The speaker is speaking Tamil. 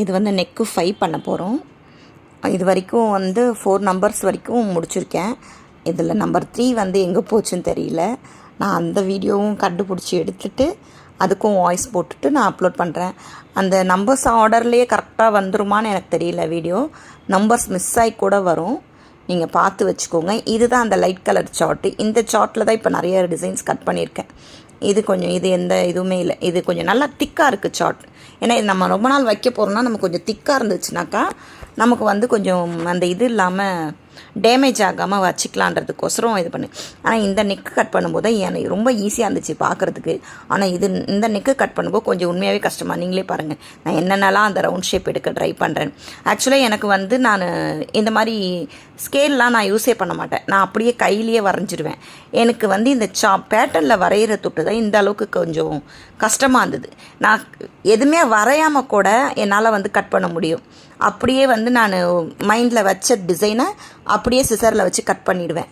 இது வந்து நெக்கு 5 பண்ண போகிறோம். இது வரைக்கும் வந்து 4 நம்பர்ஸ் வரைக்கும் முடிச்சிருக்கேன். இதில் நம்பர் 3 வந்து எங்கே போச்சுன்னு தெரியல. நான் அந்த வீடியோவும் கண்டுபிடிச்சி எடுத்துகிட்டு அதுக்கும் வாய்ஸ் போட்டுட்டு நான் அப்லோட் பண்ணுறேன். அந்த நம்பர்ஸ் ஆர்டர்லேயே கரெக்டாக வந்துருமான்னு எனக்கு தெரியல. வீடியோ நம்பர்ஸ் மிஸ் ஆகி கூட வரும், நீங்கள் பார்த்து வச்சுக்கோங்க. இதுதான் அந்த லைட் கலர் சார்ட்டு. இந்த சார்ட்டில் தான் இப்போ நிறைய டிசைன்ஸ் கட் பண்ணியிருக்கேன். இது கொஞ்சம் இது எந்த இதுவுமே இல்லை. இது கொஞ்சம் நல்லா திக்காக இருக்குது சார்ட். ஏன்னா இது நம்ம ரொம்ப நாள் வைக்க போகிறோம்னா நம்ம கொஞ்சம் திக்காக இருந்துச்சுனாக்கா நமக்கு வந்து கொஞ்சம் அந்த இது இல்லாமல் டேமேஜ் ஆகாமல் வச்சுக்கலான்றதுக்கோசரம் இது பண்ணு. ஆனால் இந்த நெக்கு கட் பண்ணும்போது எனக்கு ரொம்ப ஈஸியாக இருந்துச்சு பார்க்குறதுக்கு. ஆனால் இந்த நெக்கு கட் பண்ணும்போது கொஞ்சம் உண்மையாகவே கஷ்டமாக. நீங்களே பாருங்கள், நான் என்னென்னலாம் அந்த ரவுண்ட் ஷேப் எடுக்க ட்ரை பண்ணுறேன். ஆக்சுவலாக எனக்கு வந்து நான் இந்த மாதிரி ஸ்கேல்லாம் நான் யூஸே பண்ண மாட்டேன். நான் அப்படியே கையிலேயே வரைஞ்சிடுவேன். எனக்கு வந்து இந்த பேட்டர்னில் வரைகிற தொட்டு தான் இந்த அளவுக்கு கொஞ்சம் கஷ்டமாக இருந்தது. நான் எதுவுமே வரையாமல் கூட என்னால் வந்து கட் பண்ண முடியும். அப்படியே வந்து நான் மைண்டில் வச்ச டிசைனை அப்படியே சிசரில் வச்சு கட் பண்ணிவிடுவேன்.